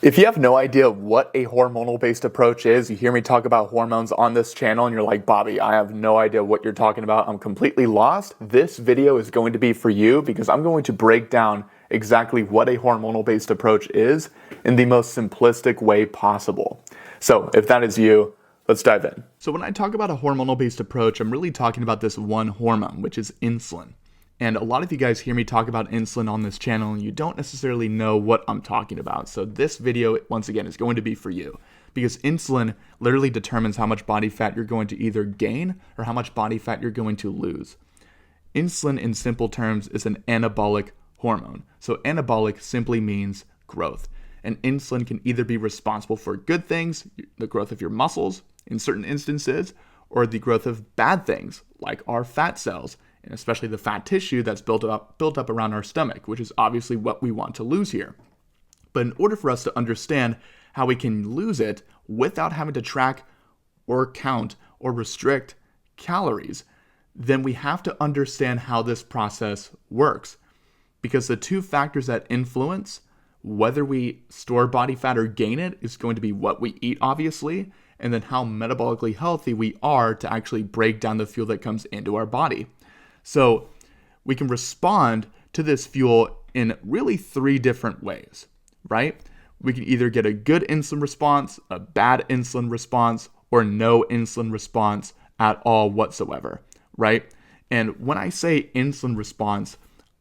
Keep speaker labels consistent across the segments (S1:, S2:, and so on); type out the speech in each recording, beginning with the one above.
S1: If you have no idea what a hormonal-based approach is, you hear me talk about hormones on this channel and you're like, Bobby, I have no idea what you're talking about. I'm completely lost. This video is going to be for you because I'm going to break down exactly what a hormonal-based approach is in the most simplistic way possible. So if that is you, let's dive in. So when I talk about a hormonal-based approach, I'm really talking about this one hormone, which is insulin. And a lot of you guys hear me talk about insulin on this channel and you don't necessarily know what I'm talking about. So this video, once again, is going to be for you because insulin literally determines how much body fat you're going to either gain or how much body fat you're going to lose. Insulin, in simple terms, is an anabolic hormone. So anabolic simply means growth. And insulin can either be responsible for good things, the growth of your muscles in certain instances, or the growth of bad things like our fat cells, and especially the fat tissue that's built up around our stomach, which is obviously what we want to lose here. But in order for us to understand how we can lose it without having to track or count or restrict calories, then we have to understand how this process works. Because the two factors that influence whether we store body fat or gain it is going to be what we eat, obviously, and then how metabolically healthy we are to actually break down the fuel that comes into our body. So we can respond to this fuel in really three different ways, right? We can either get a good insulin response, a bad insulin response, or no insulin response at all whatsoever, right? And when I say insulin response,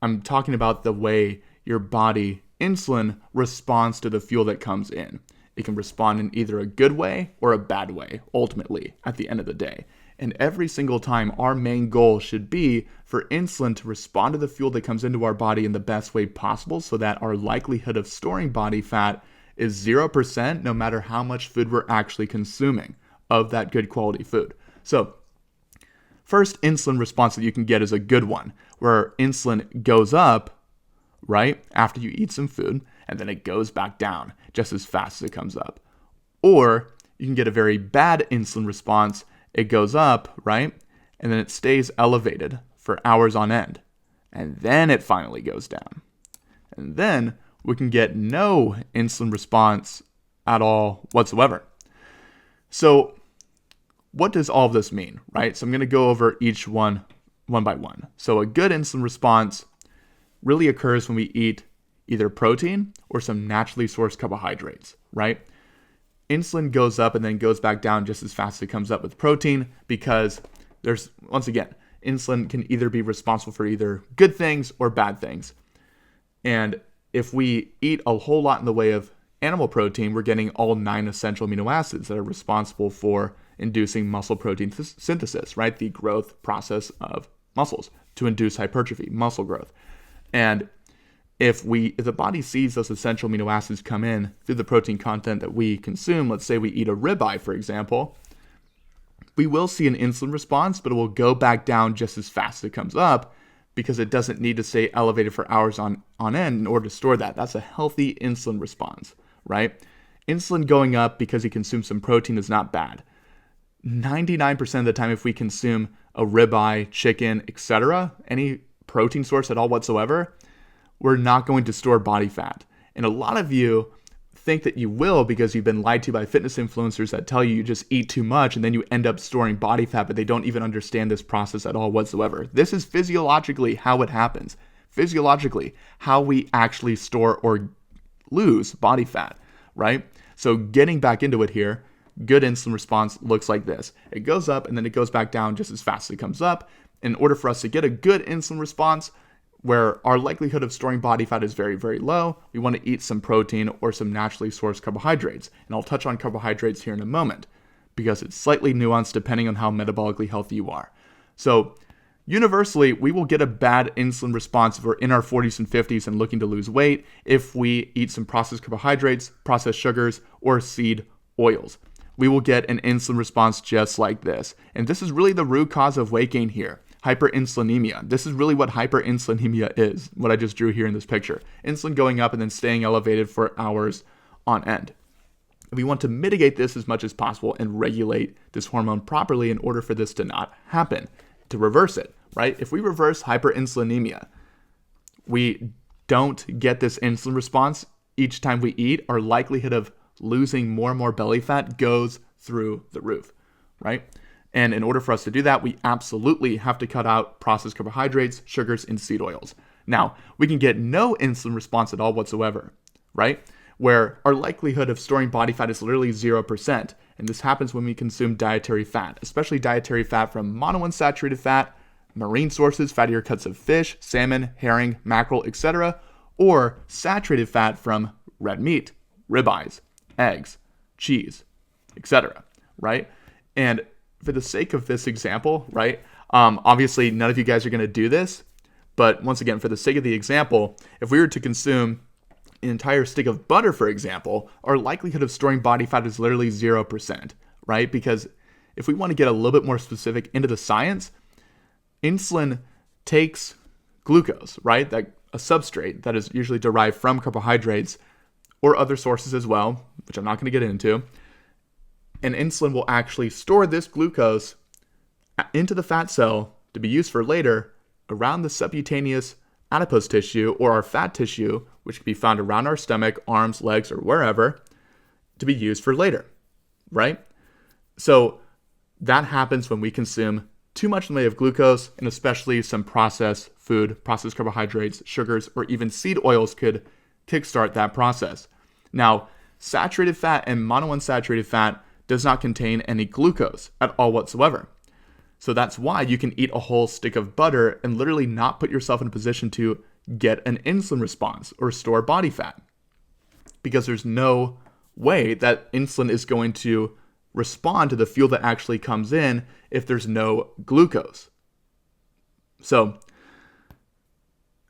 S1: I'm talking about the way your body, insulin, responds to the fuel that comes in. It can respond in either a good way or a bad way, ultimately, at the end of the day. And every single time, our main goal should be for insulin to respond to the fuel that comes into our body in the best way possible so that our likelihood of storing body fat is 0% no matter how much food we're actually consuming of that good quality food. So first insulin response that you can get is a good one, where insulin goes up, right, after you eat some food, and then it goes back down just as fast as it comes up. Or you can get a very bad insulin response. It goes up, right? And then it stays elevated for hours on end. And then it finally goes down. And then we can get no insulin response at all whatsoever. So what does all of this mean, right? So I'm going to go over each one by one. So a good insulin response really occurs when we eat either protein or some naturally sourced carbohydrates, right? Insulin goes up and then goes back down just as fast as it comes up with protein because there's, once again, insulin can either be responsible for either good things or bad things. And if we eat a whole lot in the way of animal protein, we're getting all 9 essential amino acids that are responsible for inducing muscle protein synthesis, right? The growth process of muscles to induce hypertrophy, muscle growth. And if the body sees those essential amino acids come in through the protein content that we consume, let's say we eat a ribeye, for example, we will see an insulin response, but it will go back down just as fast as it comes up because it doesn't need to stay elevated for hours on end in order to store that. That's a healthy insulin response, right? Insulin going up because you consume some protein is not bad. 99% of the time, if we consume a ribeye, chicken, etc., any protein source at all whatsoever, we're not going to store body fat. And a lot of you think that you will because you've been lied to by fitness influencers that tell you just eat too much and then you end up storing body fat, but they don't even understand this process at all whatsoever. This is physiologically how it happens. Physiologically, how we actually store or lose body fat, right? So getting back into it here, good insulin response looks like this. It goes up and then it goes back down just as fast as it comes up. In order for us to get a good insulin response, where our likelihood of storing body fat is very, very low, we want to eat some protein or some naturally sourced carbohydrates. And I'll touch on carbohydrates here in a moment because it's slightly nuanced depending on how metabolically healthy you are. So universally, we will get a bad insulin response if we're in our 40s and 50s and looking to lose weight if we eat some processed carbohydrates, processed sugars, or seed oils. We will get an insulin response just like this. And this is really the root cause of weight gain here. Hyperinsulinemia. This is really what hyperinsulinemia is, what I just drew here in this picture. Insulin going up and then staying elevated for hours on end. We want to mitigate this as much as possible and regulate this hormone properly in order for this to not happen, to reverse it, right? If we reverse hyperinsulinemia, we don't get this insulin response each time we eat, our likelihood of losing more and more belly fat goes through the roof, right? And in order for us to do that, we absolutely have to cut out processed carbohydrates, sugars, and seed oils. Now, we can get no insulin response at all whatsoever, right? Where our likelihood of storing body fat is literally 0%. And this happens when we consume dietary fat, especially dietary fat from monounsaturated fat, marine sources, fattier cuts of fish, salmon, herring, mackerel, etc., or saturated fat from red meat, ribeyes, eggs, cheese, etc., right? And for the sake of this example, right, obviously none of you guys are going to do this, but once again, for the sake of the example, if we were to consume an entire stick of butter, for example, our likelihood of storing body fat is literally 0%, right? Because if we want to get a little bit more specific into the science, insulin takes glucose, right? That a substrate that is usually derived from carbohydrates or other sources as well, which I'm not going to get into. And insulin will actually store this glucose into the fat cell to be used for later around the subcutaneous adipose tissue or our fat tissue, which can be found around our stomach, arms, legs, or wherever, to be used for later, right? So that happens when we consume too much in the way of glucose, and especially some processed food, processed carbohydrates, sugars, or even seed oils could kickstart that process. Now, saturated fat and monounsaturated fat does not contain any glucose at all whatsoever. So that's why you can eat a whole stick of butter and literally not put yourself in a position to get an insulin response or store body fat, because there's no way that insulin is going to respond to the fuel that actually comes in if there's no glucose. So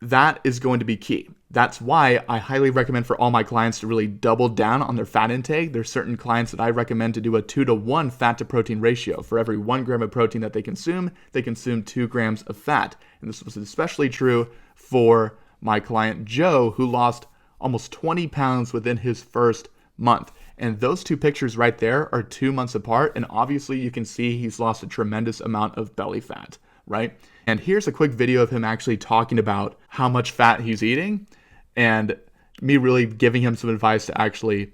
S1: that is going to be key. That's why I highly recommend for all my clients to really double down on their fat intake. There's certain clients that I recommend to do a 2-to-1 fat to protein ratio. For every 1 gram of protein that they consume 2 grams of fat. And this was especially true for my client Joe, who lost almost 20 pounds within his first month. And those two pictures right there are 2 months apart. And obviously you can see he's lost a tremendous amount of belly fat, right? And here's a quick video of him actually talking about how much fat he's eating and me really giving him some advice to actually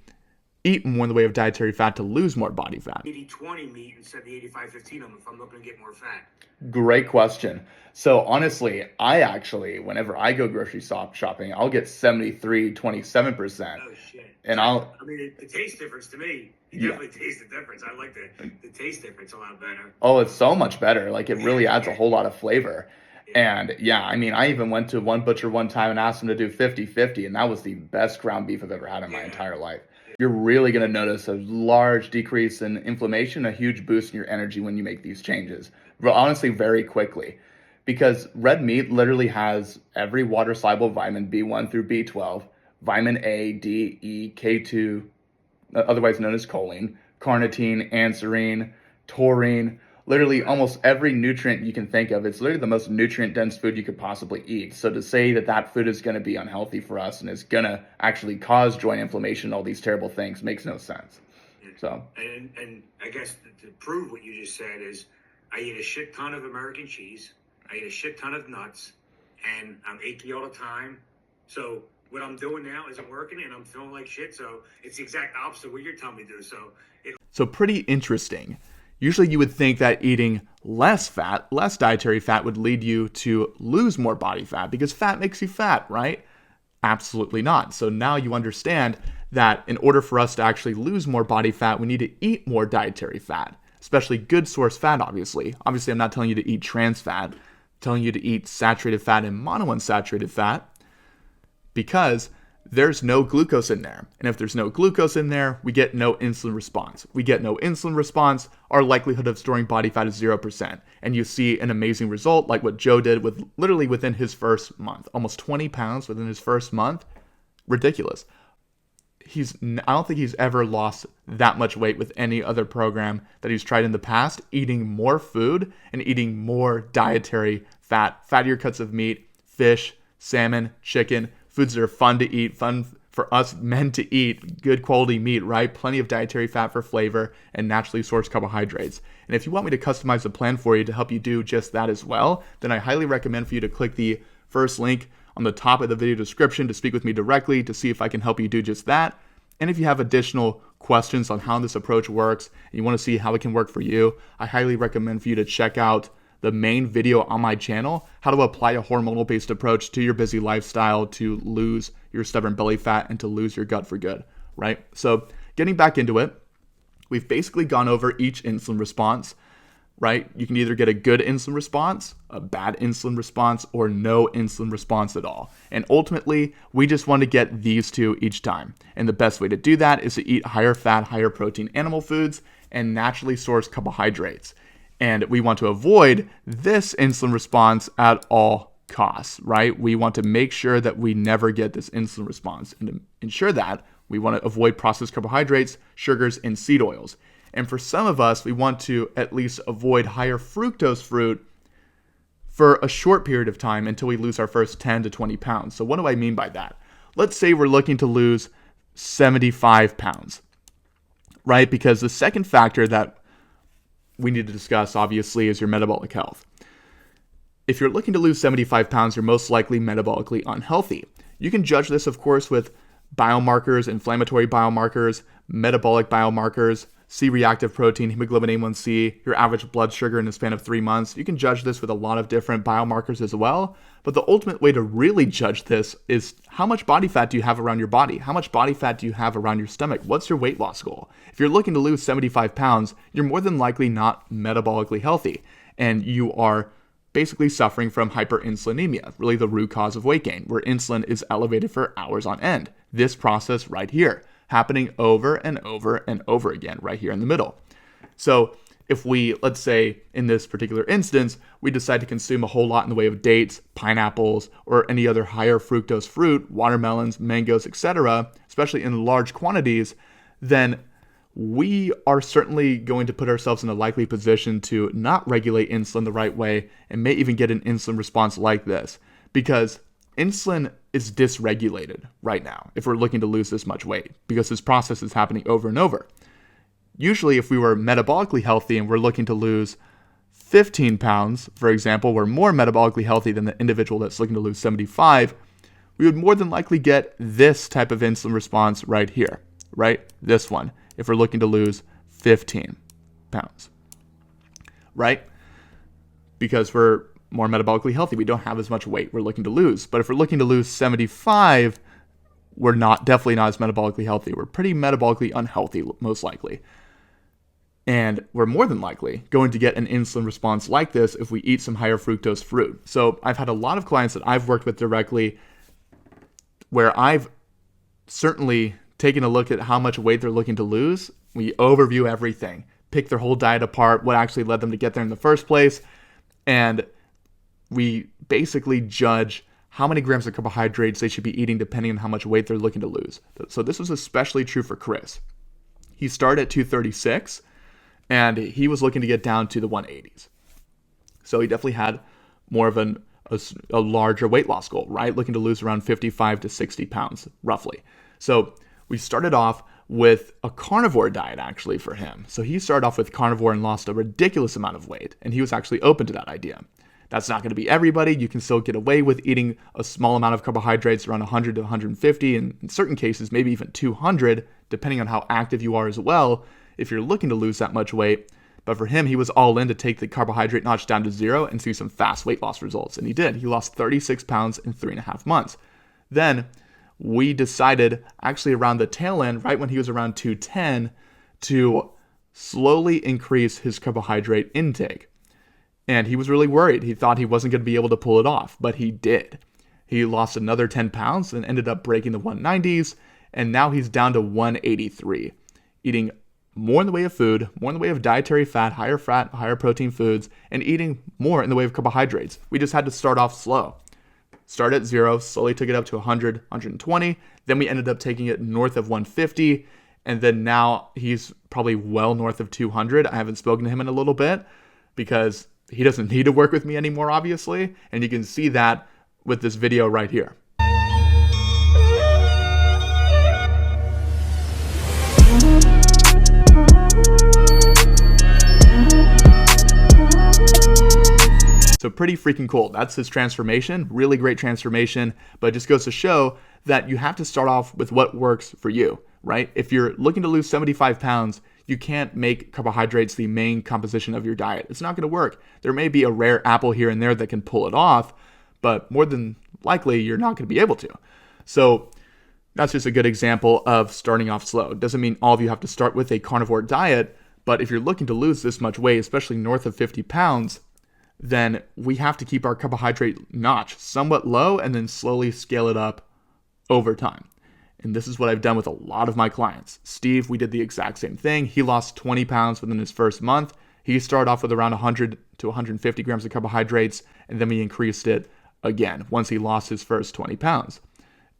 S1: eat more in the way of dietary fat to lose more body fat.
S2: 80-20 meat instead of the 85-15 if I'm looking to get more fat.
S1: Great question. So honestly, I actually, whenever I go grocery shopping, I'll get 73-27%.
S2: Oh shit.
S1: And
S2: I mean, the taste difference to me, you
S1: Yeah.
S2: definitely taste the difference. I like the taste difference a lot better.
S1: Oh, it's so much better. Like, it really adds a whole lot of flavor. And yeah, I mean, I even went to one butcher one time and asked him to do 50-50, and that was the best ground beef I've ever had in my entire life. You're really going to notice a large decrease in inflammation, a huge boost in your energy when you make these changes. But honestly, very quickly. Because red meat literally has every water-soluble vitamin B1 through B12, vitamin A, D, E, K2, otherwise known as choline, carnitine, anserine, taurine, literally almost every nutrient you can think of. It's literally the most nutrient-dense food you could possibly eat. So to say that that food is going to be unhealthy for us and is going to actually cause joint inflammation and all these terrible things makes no sense. So.
S2: And I guess to prove what you just said is I eat a shit ton of American cheese. I eat a shit ton of nuts, and I'm achy all the time. So what I'm doing now isn't working, and I'm feeling like shit. So it's the exact opposite of what you're telling me to do. So
S1: pretty interesting. Usually you would think that eating less fat, less dietary fat would lead you to lose more body fat because fat makes you fat, right? Absolutely not. So now you understand that in order for us to actually lose more body fat, we need to eat more dietary fat, especially good source fat, obviously. Obviously, I'm not telling you to eat trans fat. I'm telling you to eat saturated fat and monounsaturated fat because there's no glucose in there. And if there's no glucose in there, we get no insulin response. We get no insulin response, our likelihood of storing body fat is 0%. And you see an amazing result like what Joe did with literally within his first month. Almost 20 pounds within his first month. Ridiculous. I don't think he's ever lost that much weight with any other program that he's tried in the past, eating more food and eating more dietary fat, fattier cuts of meat, fish, salmon, chicken, foods that are fun to eat, fun for us men to eat, good quality meat, right? Plenty of dietary fat for flavor and naturally sourced carbohydrates. And if you want me to customize a plan for you to help you do just that as well, then I highly recommend for you to click the first link on the top of the video description to speak with me directly to see if I can help you do just that. And if you have additional questions on how this approach works and you want to see how it can work for you, I highly recommend for you to check out the main video on my channel, how to apply a hormonal-based approach to your busy lifestyle to lose your stubborn belly fat and to lose your gut for good, right? So getting back into it, we've basically gone over each insulin response, right? You can either get a good insulin response, a bad insulin response, or no insulin response at all. And ultimately, we just want to get these two each time. And the best way to do that is to eat higher fat, higher protein animal foods and naturally sourced carbohydrates. And we want to avoid this insulin response at all costs, right? We want to make sure that we never get this insulin response. And to ensure that, we want to avoid processed carbohydrates, sugars, and seed oils. And for some of us, we want to at least avoid higher fructose fruit for a short period of time until we lose our first 10 to 20 pounds. So what do I mean by that? Let's say we're looking to lose 75 pounds, right? Because the second factor that we need to discuss, obviously, is your metabolic health. If you're looking to lose 75 pounds, you're most likely metabolically unhealthy. You can judge this, of course, with biomarkers, inflammatory biomarkers, metabolic biomarkers, C-reactive protein, hemoglobin A1C, your average blood sugar in the span of 3 months. You can judge this with a lot of different biomarkers as well. But the ultimate way to really judge this is how much body fat do you have around your body? How much body fat do you have around your stomach? What's your weight loss goal? If you're looking to lose 75 pounds, you're more than likely not metabolically healthy. And you are basically suffering from hyperinsulinemia, really the root cause of weight gain, where insulin is elevated for hours on end. This process right here, happening over and over and over again right here in the middle. So if we, let's say in this particular instance, we decide to consume a whole lot in the way of dates, pineapples, or any other higher fructose fruit, watermelons, mangoes, etc., especially in large quantities, then we are certainly going to put ourselves in a likely position to not regulate insulin the right way and may even get an insulin response like this, because insulin is dysregulated right now if we're looking to lose this much weight, because this process is happening over and over. Usually, if we were metabolically healthy and we're looking to lose 15 pounds, for example, we're more metabolically healthy than the individual that's looking to lose 75, we would more than likely get this type of insulin response right here, right? This one, if we're looking to lose 15 pounds, right? Because we're more metabolically healthy. We don't have as much weight we're looking to lose. But if we're looking to lose 75, we're definitely not as metabolically healthy. We're pretty metabolically unhealthy, most likely. And we're more than likely going to get an insulin response like this if we eat some higher fructose fruit. So I've had a lot of clients that I've worked with directly where I've certainly taken a look at how much weight they're looking to lose. We overview everything, pick their whole diet apart, what actually led them to get there in the first place, and we basically judge how many grams of carbohydrates they should be eating depending on how much weight they're looking to lose. So this was especially true for Chris. He started at 236, and he was looking to get down to the 180s. So he definitely had more of a larger weight loss goal, right? Looking to lose around 55 to 60 pounds, roughly. So we started off with a carnivore diet, actually, for him. So he started off with carnivore and lost a ridiculous amount of weight, and he was actually open to that idea. That's not going to be everybody. You can still get away with eating a small amount of carbohydrates, around 100 to 150, and in certain cases, maybe even 200, depending on how active you are as well, if you're looking to lose that much weight. But for him, he was all in to take the carbohydrate notch down to 0 and see some fast weight loss results. And he did. He lost 36 pounds in 3.5 months. Then we decided, actually around the tail end, right when he was around 210, to slowly increase his carbohydrate intake. And he was really worried. He thought he wasn't going to be able to pull it off, but he did. He lost another 10 pounds and ended up breaking the 190s, and now he's down to 183, eating more in the way of food, more in the way of dietary fat, higher protein foods, and eating more in the way of carbohydrates. We just had to start off slow. Start at 0, slowly took it up to 100, 120. Then we ended up taking it north of 150. And then now he's probably well north of 200. I haven't spoken to him in a little bit because he doesn't need to work with me anymore, obviously. And you can see that with this video right here. So So pretty freaking cool. That's his transformation, really great transformation, but it just goes to show that you have to start off with what works for you, right? If you're looking to lose 75 pounds, you can't make carbohydrates the main composition of your diet. It's not going to work. There may be a rare apple here and there that can pull it off, but more than likely, you're not going to be able to. So that's just a good example of starting off slow. It doesn't mean all of you have to start with a carnivore diet, but if you're looking to lose this much weight, especially north of 50 pounds, then we have to keep our carbohydrate notch somewhat low and then slowly scale it up over time. And this is what I've done with a lot of my clients. Steve, we did the exact same thing. He lost 20 pounds within his first month. He started off with around 100 to 150 grams of carbohydrates, and then we increased it again once he lost his first 20 pounds.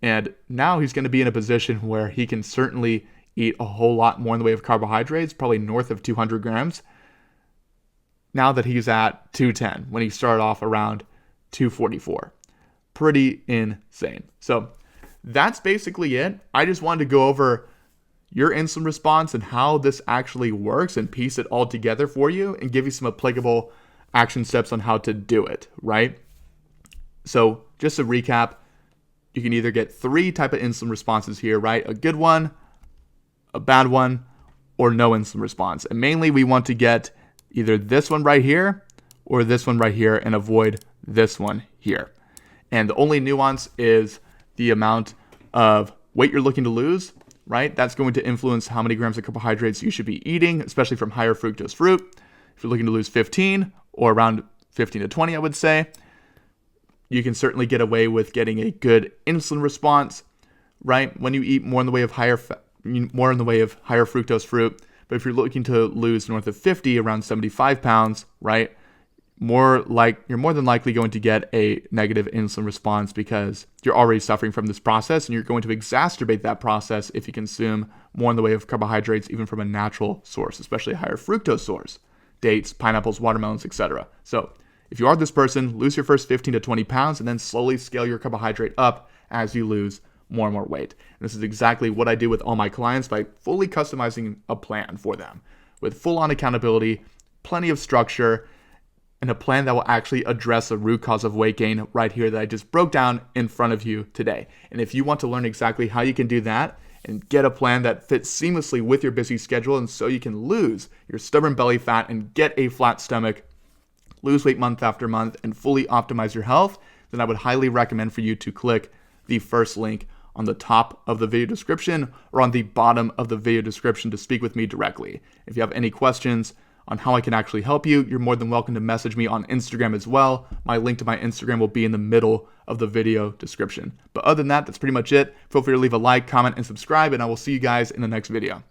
S1: And now he's going to be in a position where he can certainly eat a whole lot more in the way of carbohydrates, probably north of 200 grams, now that he's at 210 when he started off around 244. Pretty insane. So that's basically it. I just wanted to go over your insulin response and how this actually works and piece it all together for you and give you some applicable action steps on how to do it, right? So just to recap, you can either get 3 type of insulin responses here, right? A good one, a bad one, or no insulin response. And mainly we want to get either this one right here or this one right here and avoid this one here. And the only nuance is the amount of weight you're looking to lose, right? That's going to influence how many grams of carbohydrates you should be eating, especially from higher fructose fruit. If you're looking to lose 15 or around 15 to 20, I would say, you can certainly get away with getting a good insulin response, right? When you eat more in the way of higher fructose fruit. But if you're looking to lose north of 50, around 75 pounds, right, you're more than likely going to get a negative insulin response because you're already suffering from this process, and you're going to exacerbate that process if you consume more in the way of carbohydrates, even from a natural source, especially a higher fructose source, dates, pineapples, watermelons, etc. So if you are this person, lose your first 15 to 20 pounds and then slowly scale your carbohydrate up as you lose more and more weight. And this is exactly what I do with all my clients by fully customizing a plan for them with full-on accountability, plenty of structure, and a plan that will actually address the root cause of weight gain right here that I just broke down in front of you today. And if you want to learn exactly how you can do that and get a plan that fits seamlessly with your busy schedule and so you can lose your stubborn belly fat and get a flat stomach, lose weight month after month, and fully optimize your health, then I would highly recommend for you to click the first link on the top of the video description or on the bottom of the video description to speak with me directly. If you have any questions on how I can actually help you, you're more than welcome to message me on Instagram as well. My link to my Instagram will be in the middle of the video description. But other than that, that's pretty much it. Feel free to leave a like, comment, and subscribe, and I will see you guys in the next video.